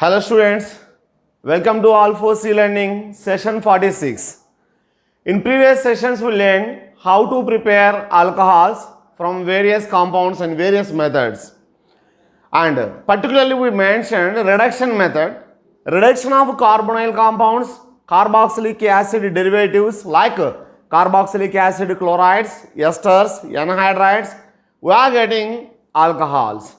Hello students, welcome to All 4C Learning session 46. In previous sessions we learned how to prepare alcohols from various compounds and various methods. And particularly we mentioned reduction method, reduction of carbonyl compounds, carboxylic acid derivatives like carboxylic acid chlorides, esters, anhydrides, we are getting alcohols.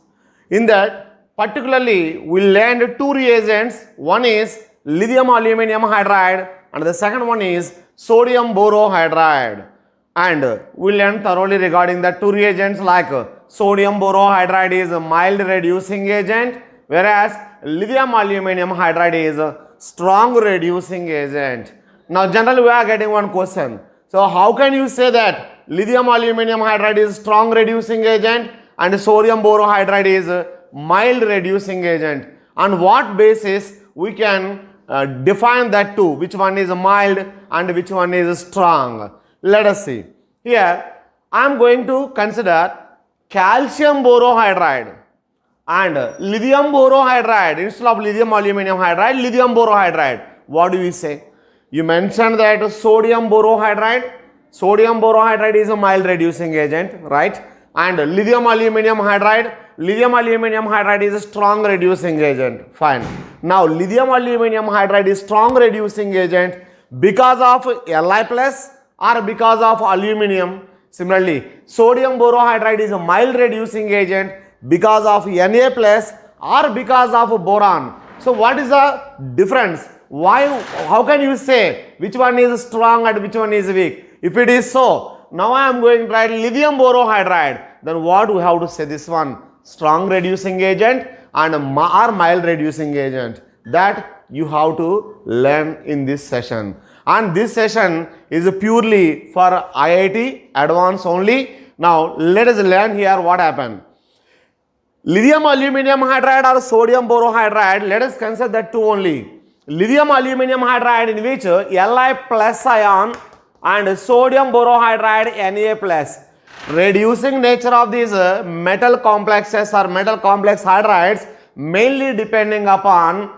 In that particularly we learned two reagents, one is lithium aluminum hydride and the second one is sodium borohydride. And we learned thoroughly regarding the two reagents like sodium borohydride is a mild reducing agent whereas lithium aluminum hydride is a strong reducing agent. Now generally we are getting one question. So how can you say that lithium aluminum hydride is strong reducing agent and sodium borohydride is a mild reducing agent? On what basis we can define that two, which one is mild and which one is strong? Let us see. Here I am going to consider calcium borohydride and lithium borohydride instead of lithium aluminum hydride, lithium borohydride. What do we say? You mentioned that sodium borohydride is a mild reducing agent, right? And lithium aluminum hydride is a strong reducing agent. Fine. Now lithium aluminum hydride is strong reducing agent because of Li plus or because of aluminum. Similarly, sodium borohydride is a mild reducing agent because of Na plus or because of boron. So what is the difference? How can you say which one is strong and which one is weak? If it is so, now I am going to write lithium borohydride. Then what we have to say? This one strong reducing agent and or mild reducing agent. That you have to learn in this session. And this session is purely for IIT advanced only. Now let us learn here what happened. Lithium aluminum hydride or sodium borohydride, let us consider that two only. Lithium aluminum hydride in which Li plus ion and sodium borohydride Na plus. Reducing nature of these metal complexes or metal complex hydrides mainly depending upon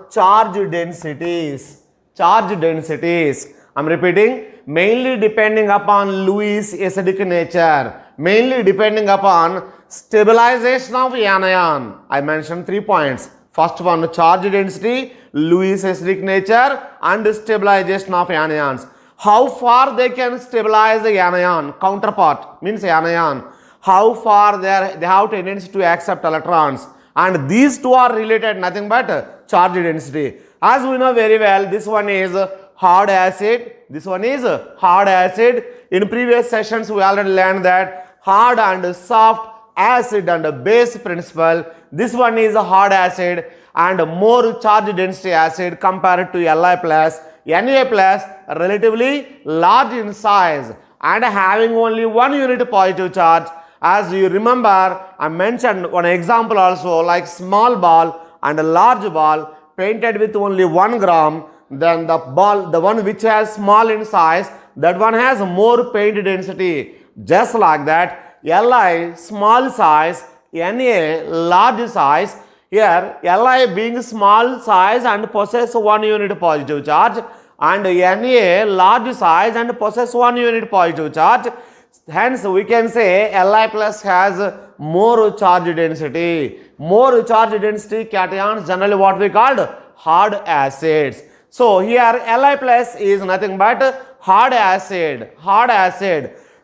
charge densities. I am repeating, mainly depending upon Lewis acidic nature, mainly depending upon stabilization of anion. I mentioned 3 points. First one, charge density, Lewis acidic nature and stabilization of anions. How far they can stabilize the anion, counterpart means anion, how far they have tendency to accept electrons, and these two are related nothing but charge density. As we know very well, this one is hard acid, this one is hard acid. In previous sessions we already learned that hard and soft, acid and base principle. This one is a hard acid and more charge density acid compared to Li plus. Na plus relatively large in size and having only one unit positive charge. As you remember, I mentioned one example also like small ball and a large ball painted with only 1 gram. Then the ball, the one which has small in size, that one has more paint density. Just like that, Li small size, Na large size. Here Li being small size and possess 1 unit positive charge and Na large size and possess 1 unit positive charge. Hence we can say Li plus has more charge density. More charge density cations generally what we called hard acids. So here Li plus is nothing but hard acid.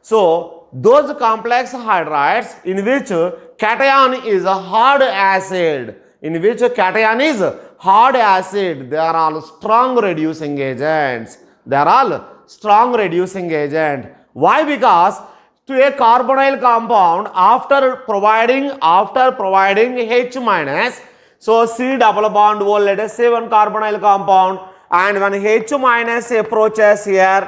So those complex hydrides in which cation is a hard acid, they are all strong reducing agents. Why? Because to a carbonyl compound after providing H minus, so C double bond O, let us say one carbonyl compound, and when H minus approaches here,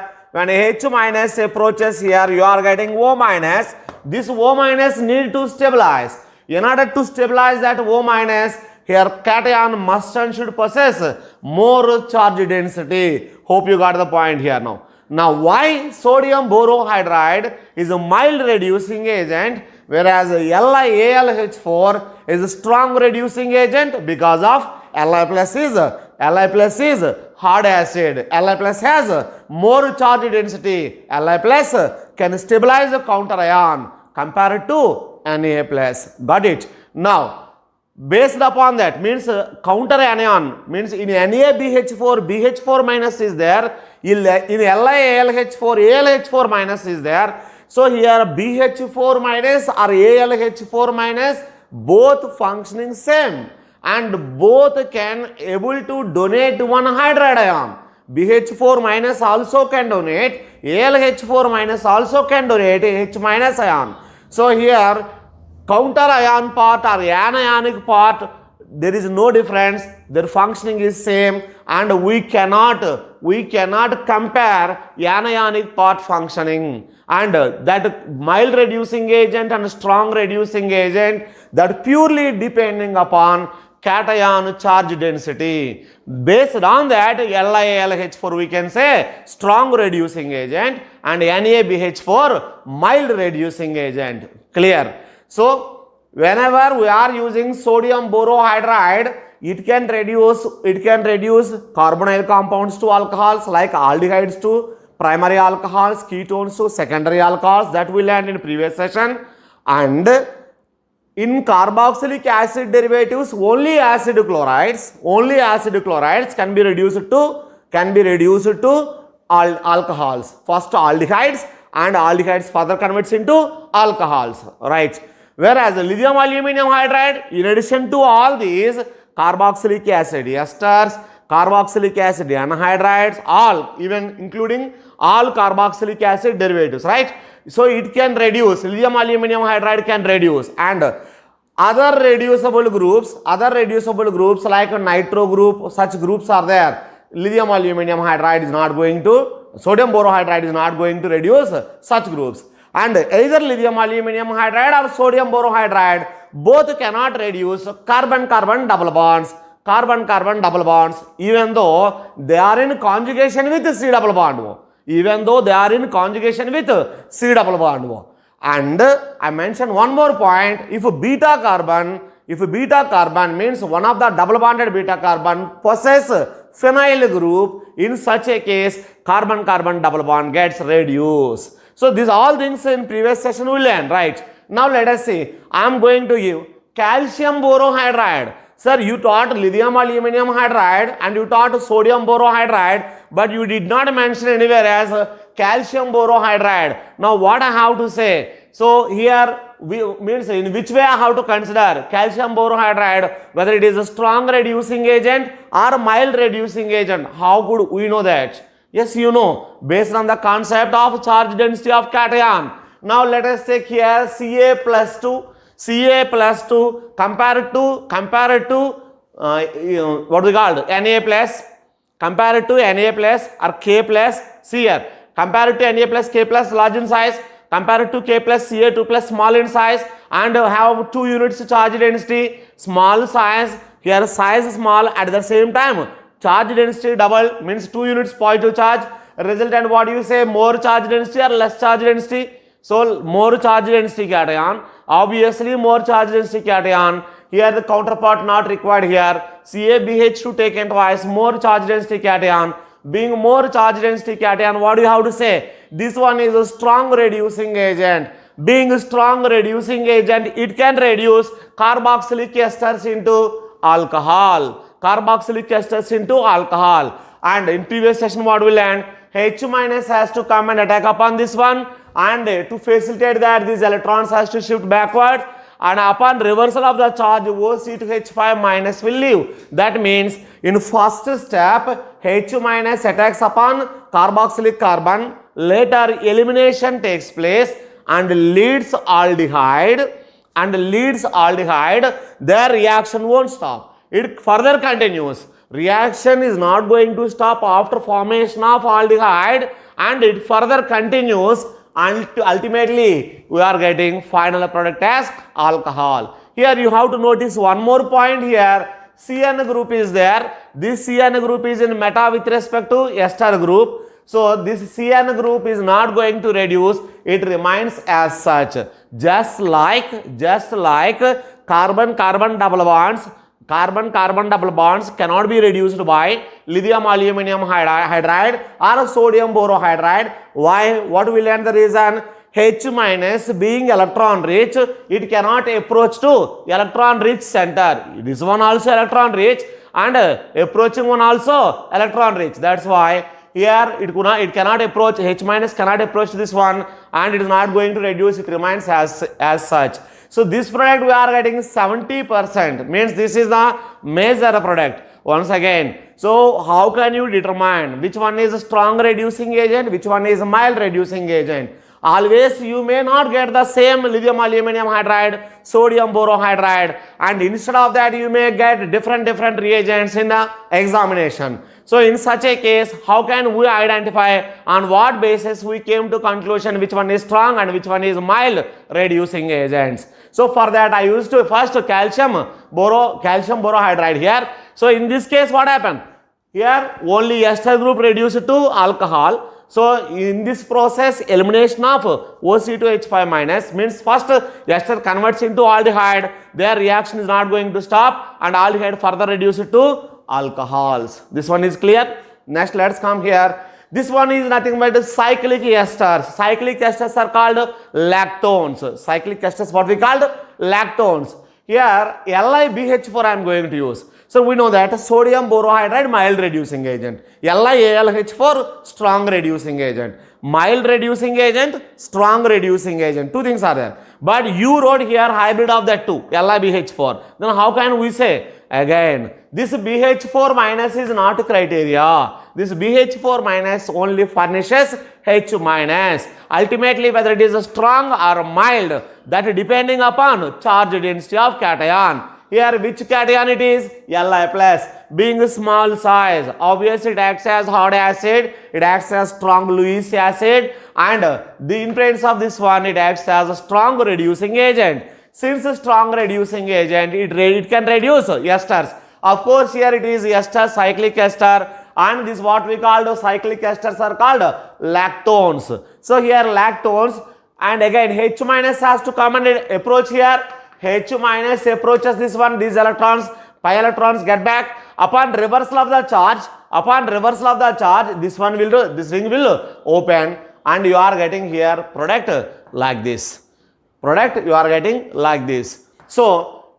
you are getting O minus. This O minus need to stabilize. In order to stabilize that O minus, here cation must and should possess more charge density. Hope you got the point here now. Now why sodium borohydride is a mild reducing agent? whereas LiAlH4 is a strong reducing agent because of Li plus is hard acid. Li plus has more charge density. Li plus can stabilize the counter ion compared to Na plus. Got it? Now, based upon that means counter anion means in NaBH4 BH4 minus is there, in LiAlH4 AlH4 minus is there. So here BH4 minus or AlH4 minus both functioning same and both can able to donate one hydride ion. BH4 minus also can donate, AlH4 minus also can donate H minus ion. So here counter ion part or anionic part, there is no difference, their functioning is same, and we cannot compare anionic part functioning. And that mild reducing agent and strong reducing agent, that purely depending upon cation charge density. Based on that, LiAlH4 we can say strong reducing agent and NaBH4 mild reducing agent. Clear? So whenever we are using sodium borohydride, it can reduce carbonyl compounds to alcohols like aldehydes to primary alcohols, ketones to secondary alcohols, that we learned in previous session. And in carboxylic acid derivatives, only acid chlorides can be reduced to alcohols. First aldehydes, and aldehydes further converts into alcohols, right? Whereas the lithium aluminum hydride, in addition to all these carboxylic acid esters, carboxylic acid anhydrides, all, even including all carboxylic acid derivatives, right? So it can reduce, lithium aluminum hydride can reduce, and other reducible groups like nitro group, such groups are there. Lithium aluminum hydride is not going to, sodium borohydride is not going to reduce such groups. And either lithium aluminum hydride or sodium borohydride, both cannot reduce carbon-carbon double bonds, even though they are in conjugation with C double bond. And I mentioned one more point, if beta carbon means one of the double bonded beta carbon possess phenyl group, in such a case carbon-carbon double bond gets reduced. So these all things in previous session we learned, right? Now let us see, I am going to give calcium borohydride. Sir, you taught lithium aluminum hydride and you taught sodium borohydride, but you did not mention anywhere as calcium borohydride. Now what I have to say? So here means in which way I have to consider calcium borohydride, whether it is a strong reducing agent or mild reducing agent. How could we know that? Yes, you know, based on the concept of charge density of cation. Now let us take here Ca plus 2 compared to what we called Na plus, compared to Na plus or K plus Cr, compared to Na plus K plus large in size, compared to K plus Ca2 plus small in size, and have 2 units charge density, small size, here size small, at the same time charge density double, means 2 units positive charge, resultant what you say, more charge density or less charge density? So more charge density cation, obviously more charge density cation, here the counterpart not required here, CaBH2 taken twice, more charge density cation, being more charge density cation, what do you have to say? This one is a strong reducing agent. Being a strong reducing agent, it can reduce carboxylic esters into alcohol. And in previous session what we learned, H minus has to come and attack upon this one, and to facilitate that these electrons has to shift backward, and upon reversal of the charge OC to H5 minus will leave. That means in first step H minus attacks upon carboxylic carbon, later elimination takes place and leads aldehyde, their reaction won't stop. It further continues. Reaction is not going to stop after formation of aldehyde, and it further continues, and ultimately we are getting final product as alcohol. Here you have to notice one more point here. CN group is there. This CN group is in meta with respect to ester group. So this CN group is not going to reduce. it remains as such. Just like carbon-carbon double bonds, carbon-carbon double bonds cannot be reduced by lithium aluminum hydride or sodium borohydride. Why? What will end the reason? H minus being electron rich, it cannot approach to electron rich center. This one also electron rich and approaching one also electron rich. That's why here it cannot approach, H minus cannot approach this one, and it is not going to reduce, it remains as such. So this product we are getting 70%, means this is the major product. Once again, so how can you determine which one is a strong reducing agent, which one is a mild reducing agent? Always you may not get the same lithium aluminum hydride, sodium borohydride, and instead of that you may get different reagents in the examination. So in such a case, how can we identify on what basis we came to conclusion which one is strong and which one is mild reducing agents? So for that I used to first calcium borohydride here. So in this case what happened? Here only ester group reduced to alcohol. So in this process, elimination of OC2H5 minus means first ester converts into aldehyde, their reaction is not going to stop, and aldehyde further reduced to alcohols. This one is clear. Next let's come here. This one is nothing but cyclic esters. Cyclic esters are called lactones. Cyclic esters what we called lactones. Here LiBH4 I am going to use. So we know that sodium borohydride mild reducing agent, LiAlH4 strong reducing agent, mild reducing agent, strong reducing agent. Two things are there. But you wrote here hybrid of that two, LiBH4. Then how can we say? Again, this BH4 minus is not criteria. This BH4 minus only furnishes H minus. Ultimately, whether it is strong or mild, that depending upon charge density of cation. Here which cation it is? Li plus. Being small size, obviously it acts as hard acid, it acts as strong Lewis acid, and in presence of this one it acts as a strong reducing agent. Since a strong reducing agent, it can reduce esters. Of course here it is ester, cyclic ester, and this what we call the cyclic esters are called lactones. So here lactones, and again H minus has to come and approach here. H minus approaches this one, these electrons, pi electrons get back. Upon reversal of the charge, this one will do, this ring will open, and you are getting here product like this. Product you are getting like this. So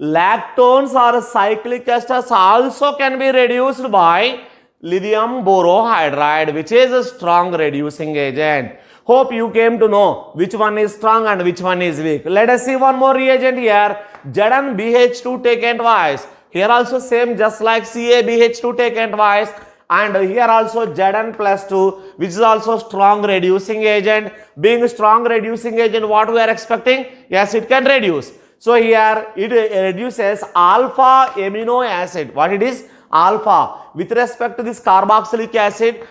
lactones or cyclic esters also can be reduced by lithium borohydride, which is a strong reducing agent. Hope you came to know which one is strong and which one is weak. Let us see one more reagent here. ZnBH2 taken twice. Here also same, just like CaBH2 taken twice. And here also Zn plus 2, which is also strong reducing agent. Being a strong reducing agent, what we are expecting? Yes, it can reduce. So here it reduces alpha amino acid. What it is? Alpha. With respect to this carboxylic acid,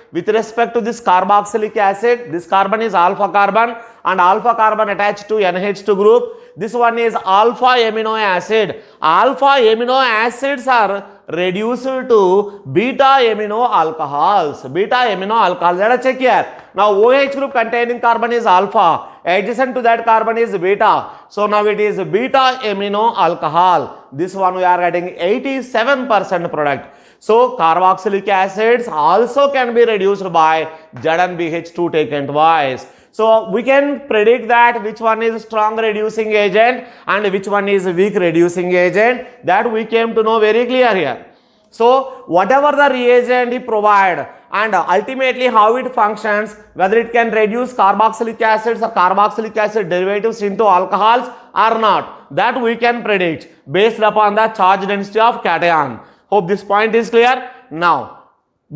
this carbon is alpha carbon, and alpha carbon attached to NH2 group. This one is alpha amino acid. Alpha amino acids are reduced to beta amino alcohols. Let us check here. Now OH group containing carbon is alpha. Adjacent to that carbon is beta. So now it is beta amino alcohol. This one we are getting 87% product. So carboxylic acids also can be reduced by ZnBH2 taken twice. So we can predict that which one is strong reducing agent and which one is weak reducing agent. That we came to know very clear here. So whatever the reagent he provide and ultimately how it functions, whether it can reduce carboxylic acids or carboxylic acid derivatives into alcohols or not, that we can predict based upon the charge density of cation. Hope this point is clear. Now,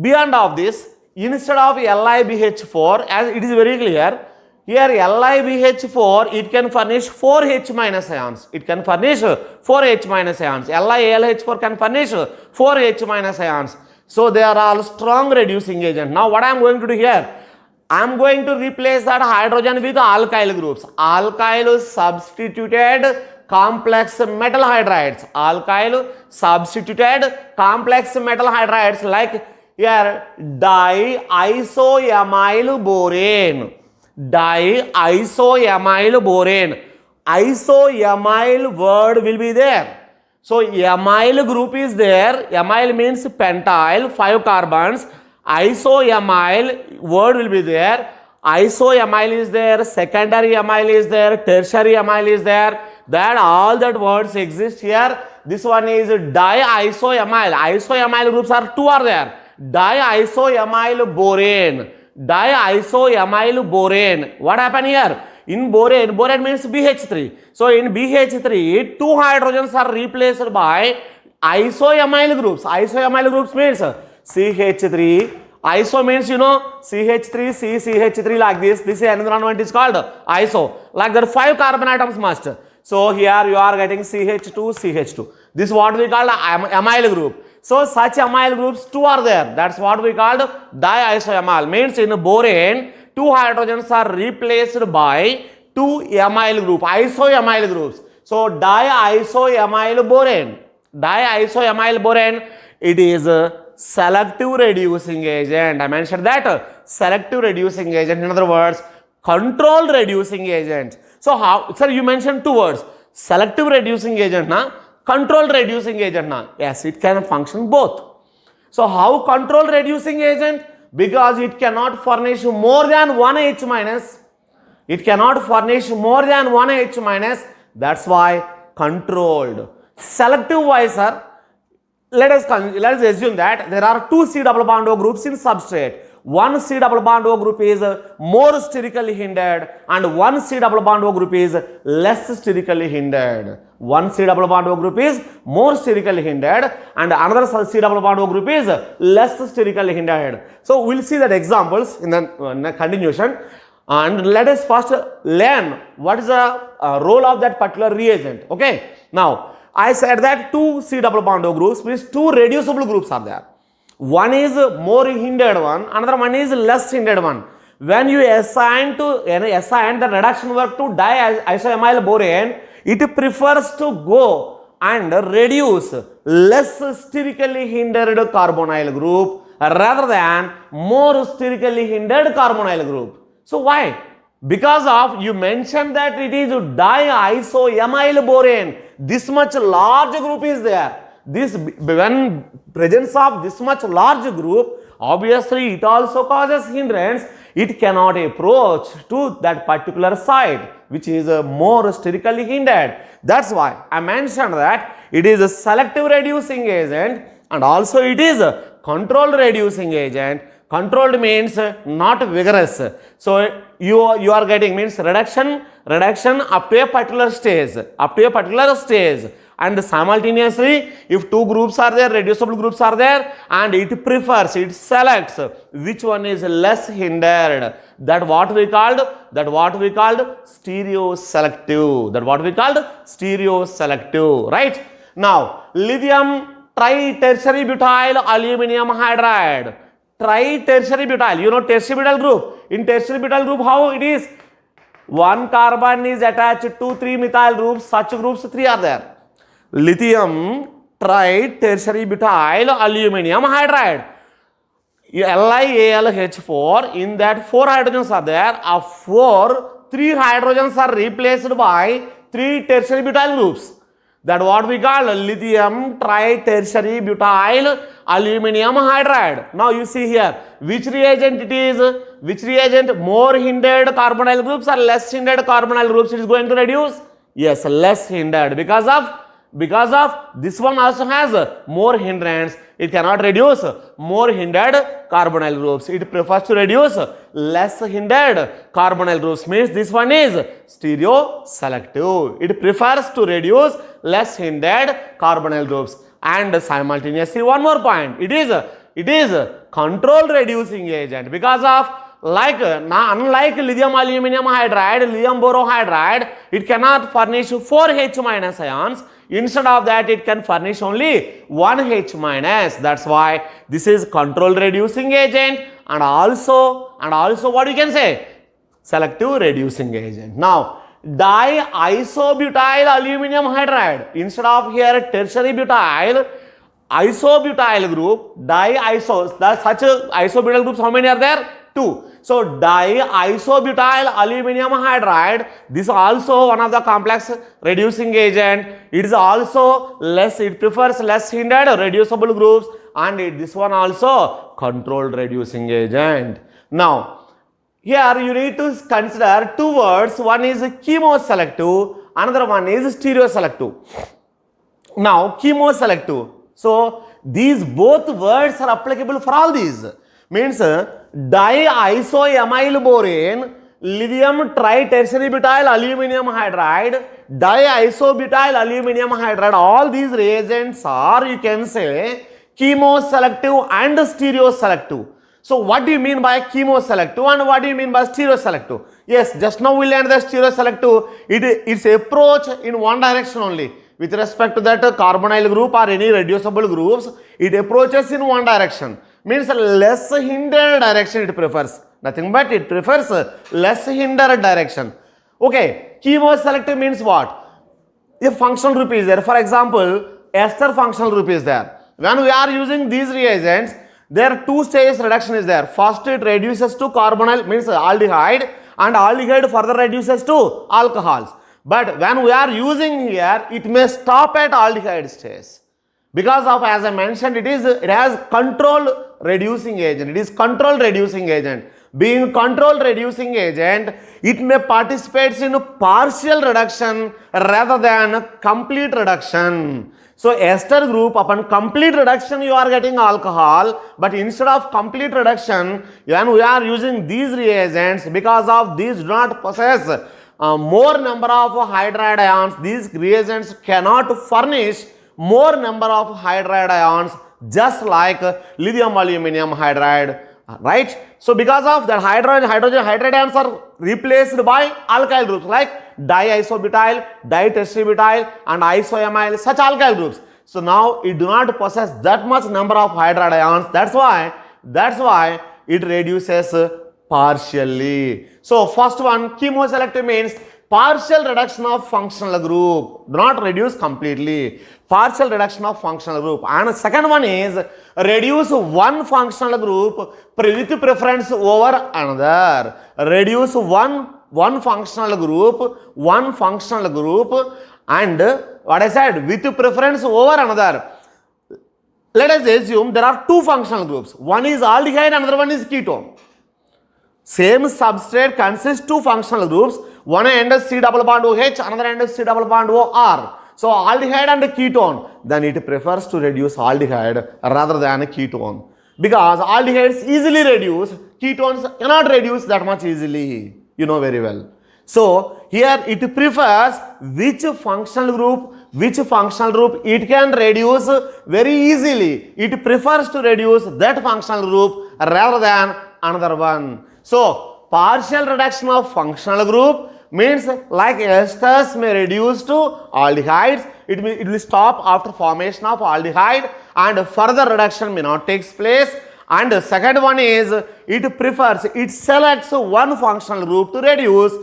beyond of this, instead of LiBH4, as it is very clear, here LiBH4, it can furnish 4 H minus ions. It can furnish 4 H minus ions. LiAlH4 can furnish 4 H minus ions. So they are all strong reducing agent. Now what I am going to do here? I am going to replace that hydrogen with alkyl groups. Alkyl substituted complex metal hydrides. Alkyl substituted complex metal hydrides like here diisoamyl borane. Diisoamyl borane. Isoamyl word will be there. So amyl group is there. Amyl means pentyl, 5 carbons. Isoamyl word will be there. Isoamyl is there, secondary amyl is there, tertiary amyl is there. That all that words exist here. This one is diisoamyl. Isoamyl groups are 2 are there. Diisoamyl borane. Diisoamyl borane. What happened here? In borane, borane means BH3. So in BH3, 2 hydrogens are replaced by isoamyl groups. Isoamyl groups means CH3. Iso means you know CH3, CH3 like this. This is another one is called iso. Like there are 5 carbon atoms must. So here you are getting CH2, CH2. This is what we call amyl group. So such amyl groups 2 are there. That's what we called diisoamyl. Means in borane 2 hydrogens are replaced by 2 amyl group, isoamyl groups. So diisoamyl borane. Diisoamyl borane, it is a selective reducing agent. I mentioned that selective reducing agent. In other words, controlled reducing agent. So how, sir, you mentioned 2 words. Selective reducing agent, na? Controlled reducing agent, na? Yes, it can function both. So how controlled reducing agent? Because it cannot furnish more than 1 H minus. It cannot furnish more than 1 H minus. That's why controlled. Selective wise, sir, let us assume that there are 2 C double bond O groups in substrate. One C double bond O group is more sterically hindered and one C double bond O group is less sterically hindered. One C double bond O group is more sterically hindered and another C double bond O group is less sterically hindered. So we'll see that examples in the continuation, and let us first learn what is the role of that particular reagent. Okay, now I said that 2 C double bond O groups means 2 reducible groups are there. One is more hindered one, another one is less hindered one. When you assign the reduction work to diisoamyl borane, it prefers to go and reduce less sterically hindered carbonyl group rather than more sterically hindered carbonyl group. So why? Because of you mentioned that it is diisoamyl borane. This much large group is there. This, when presence of this much large group, obviously it also causes hindrance. It cannot approach to that particular site which is more sterically hindered. That's why I mentioned that it is a selective reducing agent and also it is a controlled reducing agent. Controlled means not vigorous. So you are getting means reduction up to a particular stage, and simultaneously if 2 groups are there, reducible groups are there, and it prefers, it selects which one is less hindered. That what we called stereo selective. Right? Now lithium tri-tertiary butyl aluminum hydride. Tri-tertiary butyl, you know tertiary butyl group. In tertiary butyl group, how it is? 1 carbon is attached to 3 methyl groups. Such groups 3 are there. Lithium tri-tertiary butyl aluminum hydride. LiAlH4. In that 4 hydrogens are there. Of 4, 3 hydrogens are replaced by 3 tertiary butyl groups. That what we call lithium tri-tertiary butyl aluminum hydride. Now you see here, which reagent it is? Which reagent? More hindered carbonyl groups or less hindered carbonyl groups it is going to reduce? Yes, less hindered. Because of this one also has more hindrance. It cannot reduce more hindered carbonyl groups. It prefers to reduce less hindered carbonyl groups. Means this one is stereo selective. It prefers to reduce less hindered carbonyl groups. And simultaneously one more point. It is controlled reducing agent because of unlike lithium aluminum hydride, lithium borohydride, it cannot furnish 4 H minus ions. Instead of that, it can furnish only 1 H minus. That's why this is controlled reducing agent and also what you can say? Selective reducing agent. Now, diisobutyl aluminum hydride. Instead of here tertiary butyl, isobutyl group, such isobutyl groups, how many are there? 2. So diisobutyl aluminum hydride, this also one of the complex reducing agent. It is also it prefers less hindered reducible groups, and this one also controlled reducing agent. Now here you need to consider two words. One is chemoselective, another one is stereoselective. Now chemoselective. So these both words are applicable for all these. Means diisoamyl borane, lithium tritertiary butyl aluminum hydride, diisobutyl aluminum hydride, all these reagents are, you can say, chemoselective and stereoselective. So what do you mean by chemoselective and what do you mean by stereoselective? Yes, just now we learned the stereoselective. Its approach in one direction only. With respect to that carbonyl group or any reducible groups, it approaches in one direction. Means less hindered direction it prefers. Nothing but it prefers less hindered direction. Okay, chemoselective means what? A functional group is there. For example, ester functional group is there. When we are using these reagents, there two stages reduction is there. First it reduces to carbonyl, means aldehyde, and aldehyde further reduces to alcohols. But when we are using here, it may stop at aldehyde stage. Because of, as I mentioned, it has control reducing agent. It is control reducing agent. Being control reducing agent, it may participate in partial reduction rather than complete reduction. So ester group, upon complete reduction you are getting alcohol, but instead of complete reduction, when we are using these reagents, because of these do not possess more number of hydride ions, these reagents cannot furnish more number of hydride ions, just like lithium aluminum hydride, right? So because of that, hydrogen hydride ions are replaced by alkyl groups like diisobutyl, ditertiary and isoamyl, such alkyl groups. So now it do not possess that much number of hydride ions. That's why it reduces partially. So first one, chemoselective means partial reduction of functional group, do not reduce completely, partial reduction of functional group. And second one is reduce one functional group with preference over another. Reduce one functional group and what I said, with preference over another. Let us assume there are two functional groups. One is aldehyde, another one is ketone. Same substrate consists two functional groups. One end is C double bond OH, another end is C double bond OR. So aldehyde and ketone, then it prefers to reduce aldehyde rather than ketone. Because aldehydes easily reduce, ketones cannot reduce that much easily. You know very well. So here it prefers which functional group it can reduce very easily. It prefers to reduce that functional group rather than another one. So partial reduction of functional group means like esters may reduce to aldehydes, it will stop after formation of aldehyde and further reduction may not take place. And the second one is it selects one functional group to reduce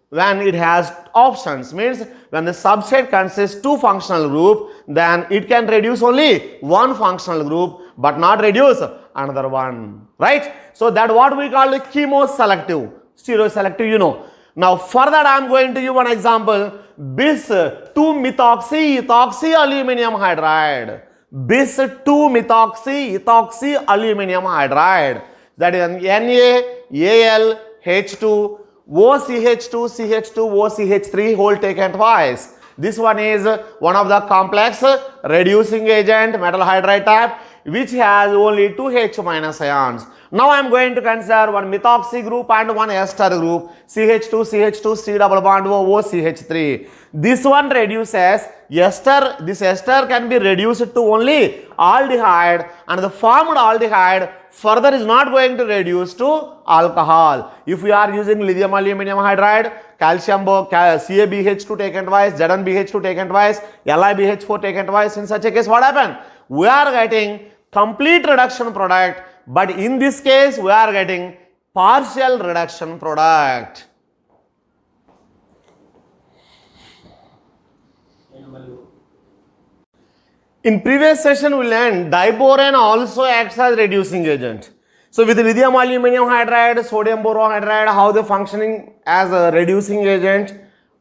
when it has options. Means when the substrate consists two functional group, then it can reduce only one functional group but not reduce another one, right? So that what we call chemoselective, stereoselective, you know. Now further I am going to give one example, bis 2-methoxy aluminium hydride, bis 2-methoxy aluminium hydride, that is NaAlH2 OCH2 CH2 OCH3 whole taken twice. This one is one of the complex reducing agent, metal hydride type, which has only two H- ions. Now I am going to consider one methoxy group and one ester group, CH2 C double bond O OCH3. This one reduces ester, this ester can be reduced to only aldehyde, and the formed aldehyde further is not going to reduce to alcohol. If we are using lithium aluminum hydride, calcium CaBH2 taken twice, ZnBH2 taken twice, LiBH4 taken twice, in such a case what happens? We are getting complete reduction product, but in this case we are getting partial reduction product. In previous session we learned diborane also acts as reducing agent. So with lithium aluminum hydride, sodium borohydride, how they functioning as a reducing agent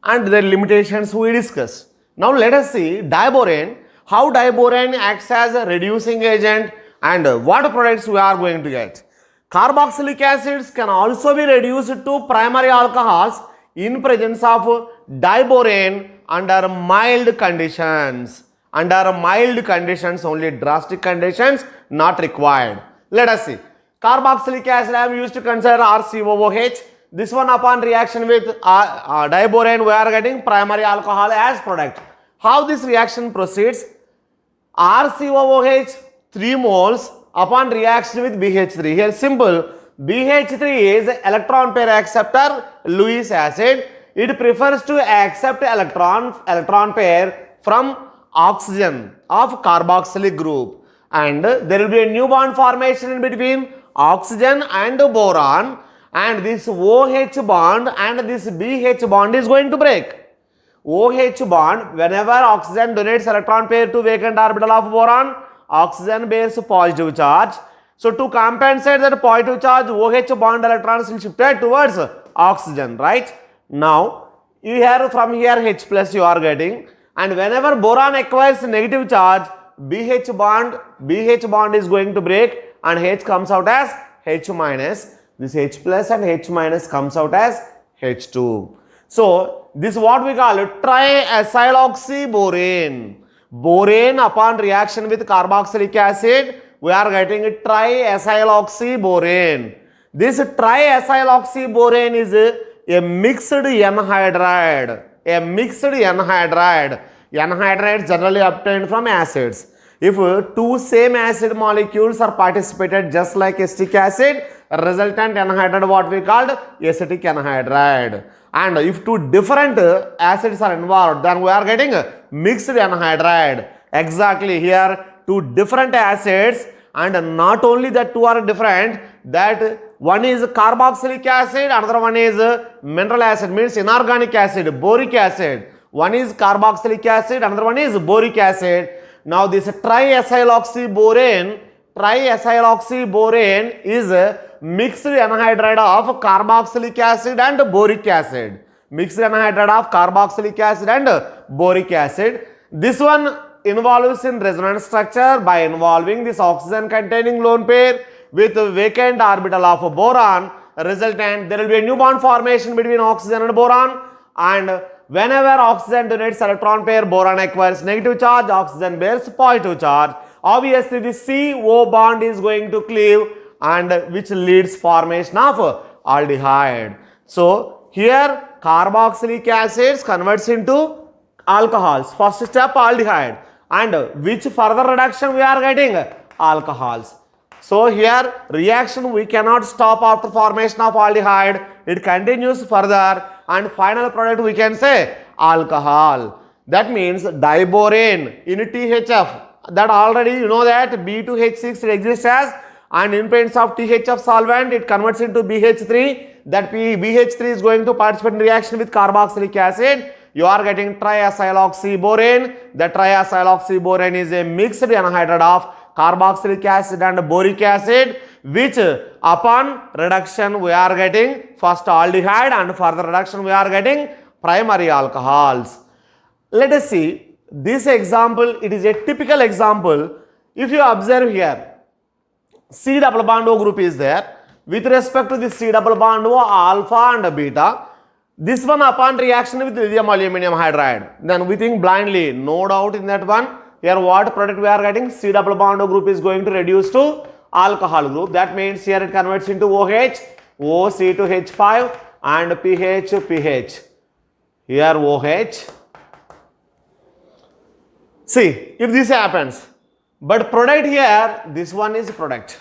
and their limitations we discussed. Now let us see diborane, how diborane acts as a reducing agent and what products we are going to get. Carboxylic acids can also be reduced to primary alcohols in presence of diborane under mild conditions. Under mild conditions, only drastic conditions not required. Let us see. Carboxylic acid I am used to consider RCOOH. This one upon reaction with diborane we are getting primary alcohol as product. How this reaction proceeds? RCOOH 3 moles upon reaction with BH3. Here simple. BH3 is electron pair acceptor Lewis acid. It prefers to accept electron pair from oxygen of carboxylic group, and there will be a new bond formation in between oxygen and boron, and this OH bond and this BH bond is going to break. OH bond, whenever oxygen donates electron pair to vacant orbital of boron, oxygen bears positive charge. So to compensate that positive charge, OH bond electrons will shift towards oxygen, right? Now, you have from here H plus you are getting, and whenever boron acquires negative charge, BH bond is going to break and H comes out as H minus. This H plus and H minus comes out as H2. So, this is what we call triacyloxyborane. Borane upon reaction with carboxylic acid, we are getting triacyloxyborane. This triacyloxyborane is a mixed anhydride. A mixed anhydride. Anhydrides generally obtained from acids. If two same acid molecules are participated just like acetic acid, resultant anhydride what we called acetic anhydride. And if two different acids are involved, then we are getting mixed anhydride. Exactly here, two different acids, and not only that two are different, that one is carboxylic acid, another one is mineral acid, means inorganic acid, boric acid. One is carboxylic acid, another one is boric acid. Now this triacyloxyborane is a mixed anhydride of carboxylic acid and boric acid. Mixed anhydride of carboxylic acid and boric acid. This one involves in resonance structure by involving this oxygen containing lone pair with vacant orbital of boron. Resultant, there will be a new bond formation between oxygen and boron, and whenever oxygen donates electron pair, boron acquires negative charge, oxygen bears positive charge. Obviously, the CO bond is going to cleave, and which leads formation of aldehyde. So, here carboxylic acids converts into alcohols. First step aldehyde, and which further reduction we are getting? Alcohols. So, here reaction we cannot stop after formation of aldehyde. It continues further, and final product we can say alcohol. That means diborane in THF, that already you know that B2H6 it exists as, and in presence of THF solvent it converts into BH3. That BH3 is going to participate in reaction with carboxylic acid. You are getting triacyloxyborane. The triacyloxyborane is a mixed anhydride of carboxylic acid and boric acid, which upon reduction we are getting first aldehyde, and further reduction we are getting primary alcohols. Let us see this example. It is a typical example. If you observe here, C double bond O group is there. With respect to this C double bond O, alpha and beta, this one upon reaction with lithium aluminum hydride, then we think blindly, no doubt in that one. Here what product we are getting? C double bond O group is going to reduce to alcohol group. That means here it converts into OH, OC to H5 and PH. Here OH. See, if this happens, but product here, this one is product.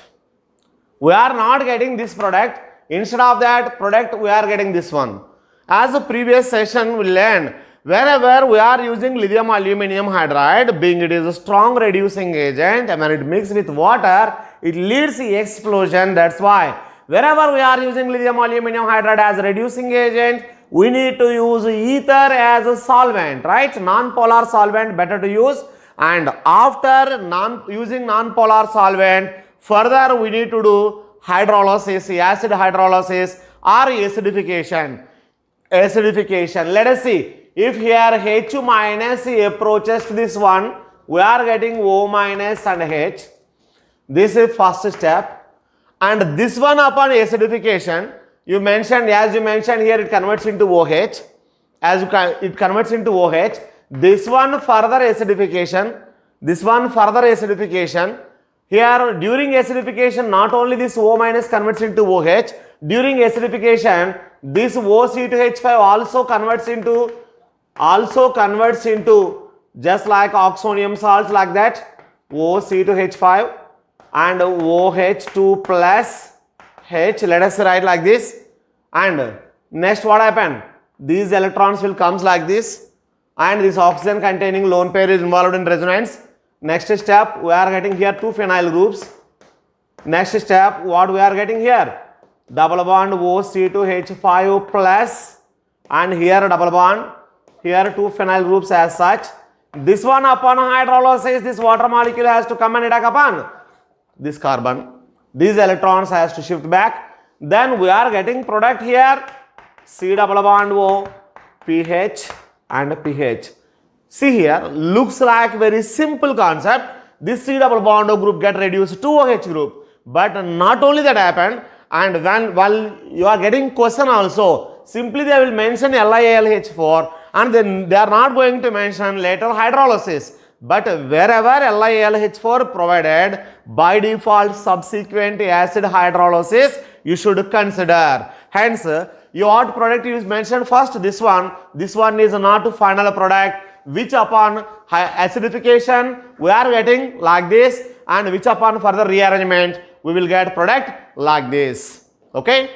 We are not getting this product. Instead of that product, we are getting this one. As the previous session we learned, wherever we are using lithium aluminum hydride, being it is a strong reducing agent, and when it mixes with water, it leads to explosion. That's why wherever we are using lithium aluminum hydride as a reducing agent, we need to use ether as a solvent, right? Non-polar solvent better to use. And after using non-polar solvent, further we need to do hydrolysis, acid hydrolysis or acidification. Acidification. Let us see. If here H minus approaches to this one, we are getting O minus and H. This is first step. And this one upon acidification, you mentioned, as you mentioned here, it converts into OH. It converts into OH. This one further acidification. This one further acidification. Here during acidification, not only this O minus converts into OH, during acidification, this OC2H5 also converts into just like oxonium salts like that, OC2H5 and OH2 plus H. Let us write like this. And next what happened? These electrons will comes like this, and this oxygen containing lone pair is involved in resonance. Next step, we are getting here 2 phenyl groups. Next step, what we are getting here? Double bond OC2H5 plus, and here double bond, here 2 phenyl groups as such. This one upon hydrolysis, this water molecule has to come and attack upon this carbon. These electrons has to shift back. Then we are getting product here, C double bond O, pH and pH. See here, looks like very simple concept. This C double bond O group get reduced to OH group. But not only that happened, and when while you are getting question also, simply they will mention LiAlH4 and then they are not going to mention later hydrolysis. But wherever LiAlH4 provided, by default subsequent acid hydrolysis you should consider. Hence, your what product is mentioned first, this one is not final product, which upon acidification we are getting like this, and which upon further rearrangement we will get product like this. Okay.